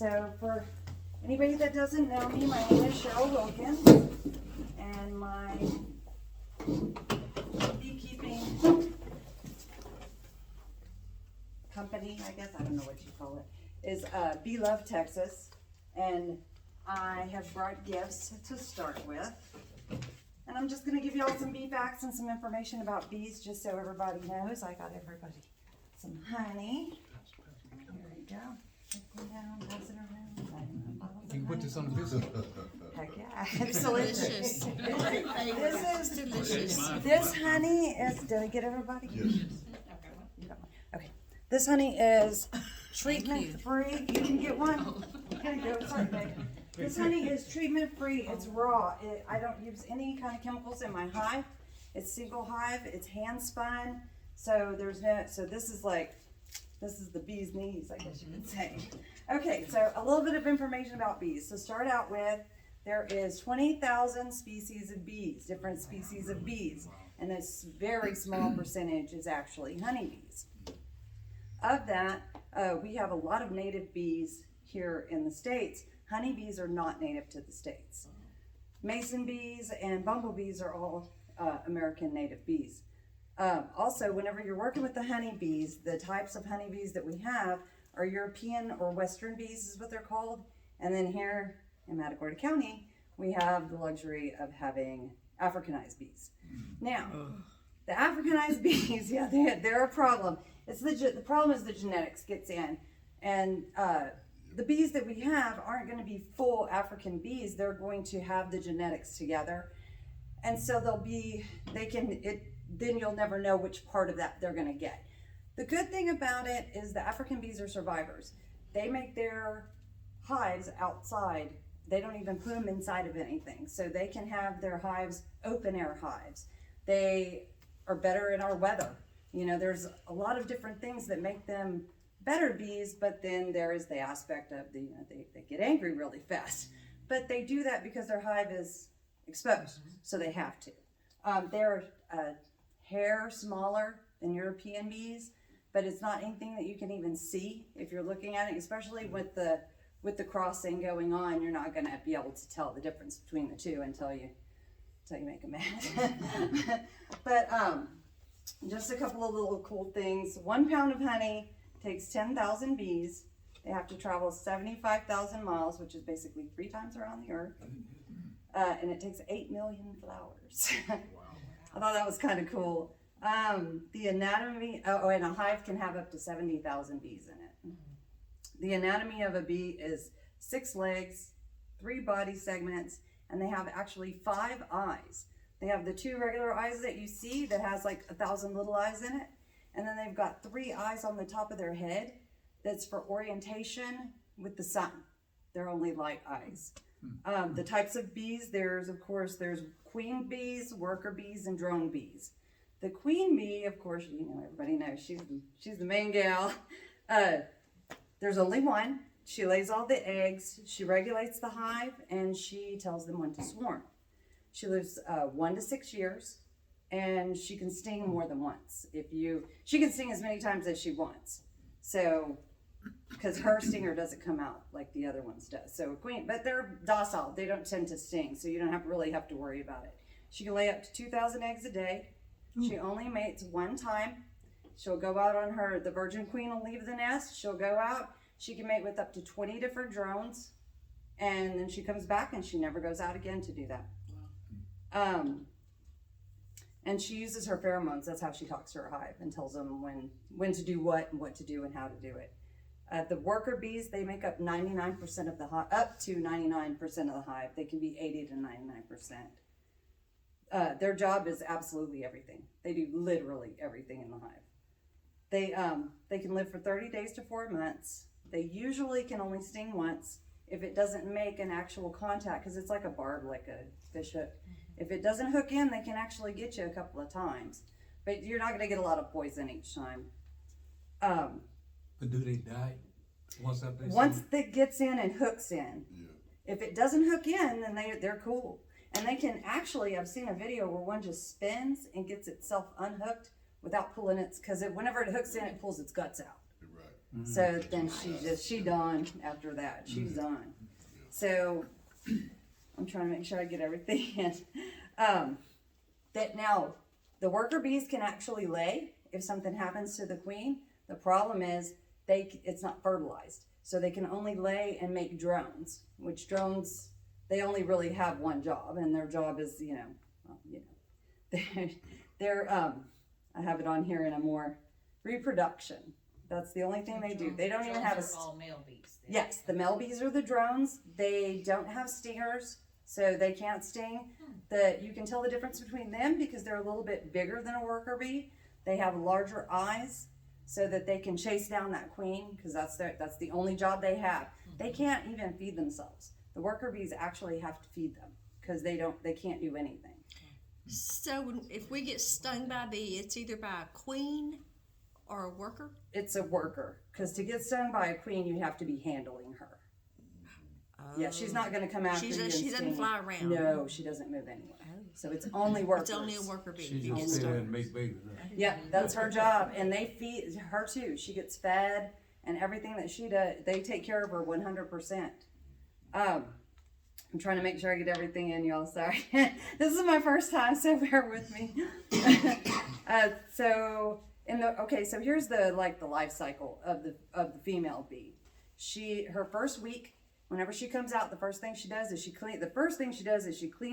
So for anybody that doesn't know me, my name is Cheryl Wilkins, and my beekeeping company, I guess, I don't know what you call it, is Bee Love Texas, and I have brought gifts to start with. And I'm just going to give you all some bee facts and some information about bees, just so everybody knows. I got everybody some honey. There you go. Take one down, pass it around. You can put this on the business. Heck yeah. It's delicious. This is delicious. This honey is, did I get everybody? Yes. You got one. Okay. This honey is treatment free. You can get one. Here you go. Sorry, babe. This honey is treatment free. It's raw. I don't use any kind of chemicals in my hive. It's single hive. It's hand spun. So there's no, so this is the bee's knees, I guess you could say. Okay, so a little bit of information about bees. To start out with, there is 20,000 species of bees, different species of bees. And a very small percentage is actually honeybees. Of that, we have a lot of native bees here in the States. Honeybees are not native to the States. Mason bees and bumblebees are all American native bees. Also, whenever you're working with the honeybees, the types of honeybees that we have are European or Western bees is what they're called. And then here in Matagorda County, we have the luxury of having Africanized bees. Now, the Africanized bees, yeah, they're a problem. The problem is the genetics gets in. And the bees that we have aren't going to be full African bees. They're going to have the genetics together. And so then you'll never know which part of that they're going to get. The good thing about it is the African bees are survivors. They make their hives outside. They don't even put them inside of anything. So they can have their hives open air hives. They are better in our weather. You know, there's a lot of different things that make them better bees, but then there is the aspect of they get angry really fast. But they do that because their hive is exposed, so they have to. They're hair smaller than European bees, but it's not anything that you can even see if you're looking at it, especially with the crossing going on. You're not going to be able to tell the difference between the two until you make them mad. But just a couple of little cool things. 1 pound of honey takes 10,000 bees. They have to travel 75,000 miles, which is basically 3 times around the earth. And it takes 8 million flowers. I thought that was kind of cool. The anatomy, and a hive can have up to 70,000 bees in it. The anatomy of a bee is 6 legs, 3 body segments, and they have actually 5 eyes. They have the 2 regular eyes that you see that has like 1,000 little eyes in it. And then they've got 3 eyes on the top of their head that's for orientation with the sun. They're only light eyes. The types of bees, there's queen bees, worker bees, and drone bees. The queen bee, of course, everybody knows she's the main gal. There's only one. She lays all the eggs. She regulates the hive, and she tells them when to swarm. She lives 1 to 6 years. And she can sting more than once. She can sting as many times as she wants. So, because her stinger doesn't come out like the other ones does. So but they're docile. They don't tend to sting, so you don't really have to worry about it. She can lay up to 2,000 eggs a day. She only mates 1 time. She'll go out on the virgin queen will leave the nest. She'll go out. She can mate with up to 20 different drones. And then she comes back and she never goes out again to do that. And she uses her pheromones. That's how she talks to her hive and tells them when to do what and what to do and how to do it. The worker bees, they make up 99% of the hive, up to 99% of the hive. They can be 80 to 99%. Their job is absolutely everything. They do literally everything in the hive. They can live for 30 days to 4 months. They usually can only sting once if it doesn't make an actual contact, because it's like a barb, like a fish hook. If it doesn't hook in, they can actually get you a couple of times. But you're not going to get a lot of poison each time. But do they die once it gets in and hooks in? Yeah. If it doesn't hook in, then they're cool. And they can actually, I've seen a video where one just spins and gets itself unhooked without pulling its, because whenever it hooks in, it pulls its guts out. Right. So then she done after that. She's done. So I'm trying to make sure I get everything in. That now the worker bees can actually lay if something happens to the queen. The problem is it's not fertilized, so they can only lay and make drones. Which drones, they only really have one job, and their job is they're I have it on here in a more reproduction. That's the only thing they do. They don't even have a. All male bees. Yes, the male bees are the drones. They don't have stingers, so they can't sting. You can tell the difference between them because they're a little bit bigger than a worker bee. They have larger eyes so that they can chase down that queen, because that's the only job they have. They can't even feed themselves. The worker bees actually have to feed them because they can't do anything. So if we get stung by a bee, it's either by a queen or a worker? It's a worker, because to get stung by a queen, you have to be handling her. Yeah, she's not going to come after you. She and doesn't sting fly you. around. No, she doesn't move anywhere. So it's only workers. It's only a worker bee. She that gets just stay there stung. and make babies. Right? Yeah, that's her job, and they feed her too. She gets fed, and everything that she does, they take care of her 100%. I'm trying to make sure I get everything in, y'all. Sorry, this is my first time, so bear with me. So here's the life cycle of the female bee. Her first week, whenever she comes out, the first thing she does is she cleans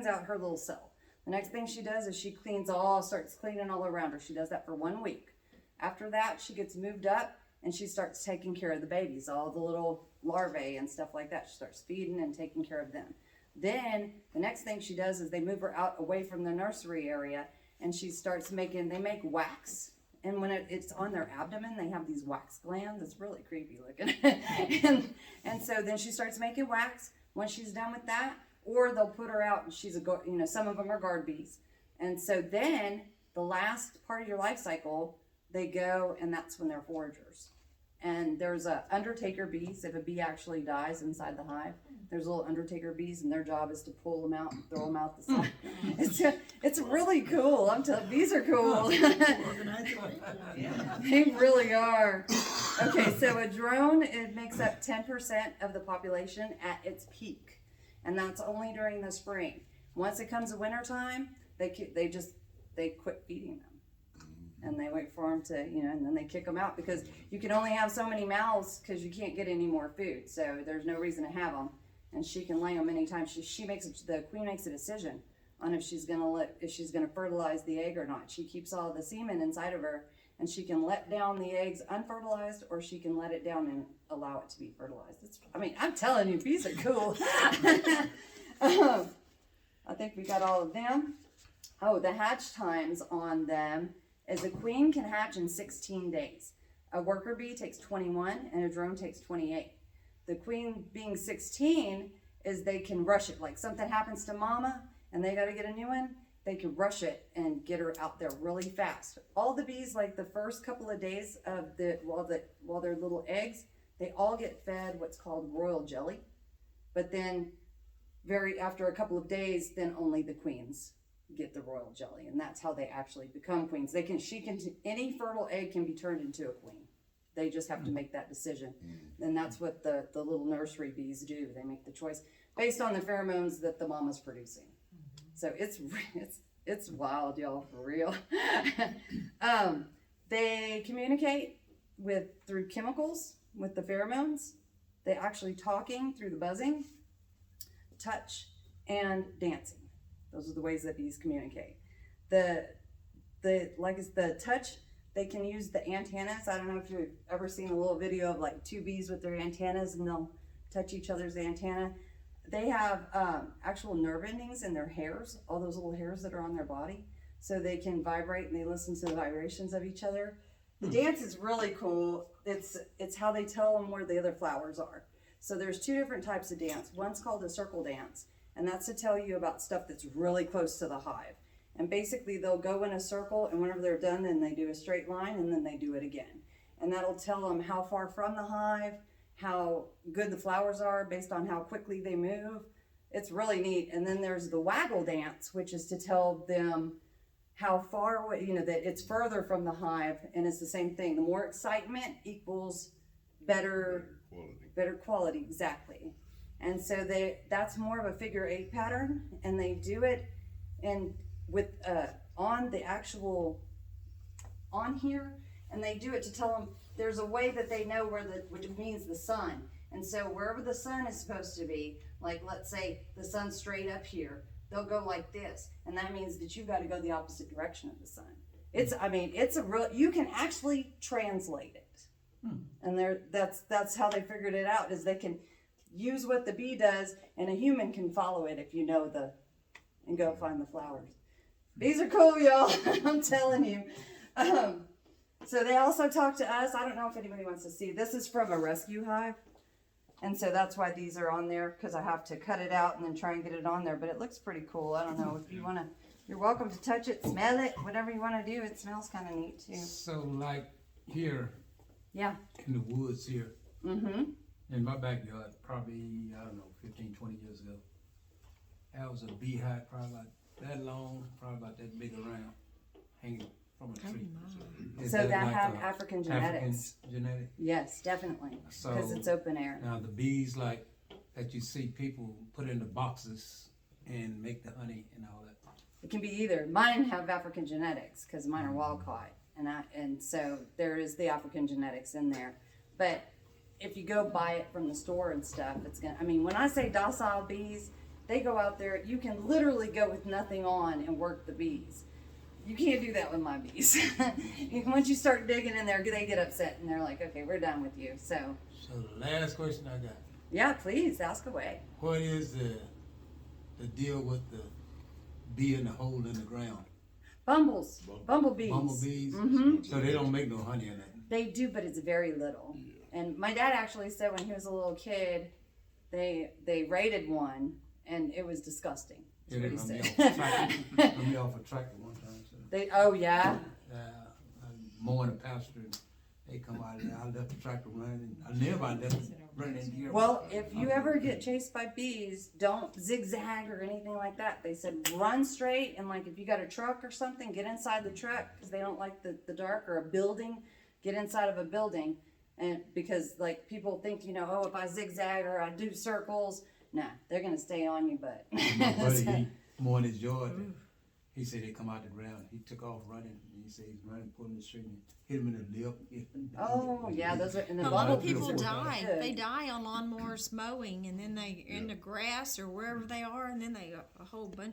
out her little cell. The next thing she does is she starts cleaning all around her. She does that for 1 week. After that, she gets moved up and she starts taking care of the babies, all the little larvae and stuff like that. She starts feeding and taking care of them. Then the next thing she does is they move her out away from the nursery area, and she starts they make wax. And when it's on their abdomen, they have these wax glands. It's really creepy looking. and so then she starts making wax. Once she's done with that, or they'll put her out, and some of them are guard bees. And so then the last part of your life cycle, they go, and that's when they're foragers. And there's undertaker bees. If a bee actually dies inside the hive, there's little undertaker bees, and their job is to pull them out and throw them out the side. It's really cool. I'm telling you, bees are cool. They really are. Okay, so a drone, it makes up 10% of the population at its peak, and that's only during the spring. Once it comes to wintertime, they quit feeding them. And they wait for them to, and then they kick them out, because you can only have so many mouths because you can't get any more food. So there's no reason to have them. And she can lay them anytime. The queen makes a decision on if she's gonna fertilize the egg or not. She keeps all the semen inside of her, and she can let down the eggs unfertilized, or she can let it down and allow it to be fertilized. I'm telling you, bees are cool. I think we got all of them. Oh, the hatch times on them is a queen can hatch in 16 days. A worker bee takes 21, and a drone takes 28. The queen being 16 is they can rush it. Like something happens to mama and they got to get a new one, they can rush it and get her out there really fast. All the bees, like the first couple of days of while they're little eggs, they all get fed what's called royal jelly. But then after a couple of days, then only the queens get the royal jelly, and that's how they actually become queens. Any fertile egg can be turned into a queen. They just have to make that decision. And that's what the little nursery bees do. They make the choice based on the pheromones that the mama's producing. So it's wild, y'all, for real. They communicate through chemicals with the pheromones. They actually talking through the buzzing, touch, and dancing. Those are the ways that bees communicate. The touch, they can use the antennas. I don't know if you've ever seen a little video of like two bees with their antennas, and they'll touch each other's antenna. They have actual nerve endings in their hairs, all those little hairs that are on their body, so they can vibrate and they listen to the vibrations of each other. The dance is really cool. It's how they tell them where the other flowers are. So there's two different types of dance. One's called a circle dance, and that's to tell you about stuff that's really close to the hive. And basically they'll go in a circle, and whenever they're done, then they do a straight line, and then they do it again. And that'll tell them how far from the hive, how good the flowers are based on how quickly they move. It's really neat. And then there's the waggle dance, which is to tell them how far away, that it's further from the hive, and it's the same thing. The more excitement equals better Quality. better quality, exactly. And so that's more of a figure 8 pattern, and they do it in with on the actual on here, and they do it to tell them there's a way that they know which means the sun. And so wherever the sun is supposed to be, like let's say the sun's straight up here, they'll go like this, and that means that you've got to go the opposite direction of the sun. It's a real, you can actually translate it. And that's how they figured it out, is they can use what the bee does, and a human can follow it if you know and go find the flowers. These are cool, y'all. I'm telling you. So they also talk to us. I don't know if anybody wants to see. This is from a rescue hive. And so that's why these are on there, because I have to cut it out and then try and get it on there. But it looks pretty cool. I don't know if you want to, you're welcome to touch it, smell it, whatever you want to do. It smells kind of neat too. So like here Yeah. in the woods here, Mm-hmm. in my backyard, probably, I don't know, 15, 20 years ago, that was a beehive probably like that long, probably about that big around, hanging from a tree. Is So that like have a African genetics. African genetic? Yes, definitely. So Because it's open air. now the bees like that you see people put in the boxes and make the honey and all that. It can be either. Mine have African genetics because mine are wild caught, and so there is the African genetics in there. But if you go buy it from the store and stuff, it's gonna. I mean, when I say docile bees, they go out there. You can literally go with nothing on and work the bees. You can't do that with my bees. Once you start digging in there, they get upset and they're like, "Okay, we're done with you." So, The last question I got: yeah, please ask away. what is the deal with the bee in the hole in the ground? Bumblebees. Bumblebees. Mm-hmm. So they don't make no honey or nothing. They do, but it's very little. And my dad actually said when he was a little kid, they raided one, and it was disgusting. Yeah, That's they what he run me said. off a tractor. Run me off a tractor one time. So, Oh yeah. I'm mowing a pasture. And they come out of there. I left the tractor running. I never left it running in here. Well, if you ever get chased by bees, don't zigzag or anything like that. They said run straight, and like if you got a truck or something, get inside the truck because they don't like the dark, or a building, get inside of a building. And because like people think, oh, if I zigzag or I do circles, nah, they're gonna stay on you. But My buddy, he mowing his yard. He said they come out the ground. He took off running. He said he's running, pulling the string, and hit him in the lip. oh yeah, those are. And the A lot of bumblebees people are die. good. They die on lawnmowers mowing, and then they in the grass or wherever they are, and then they a whole bunch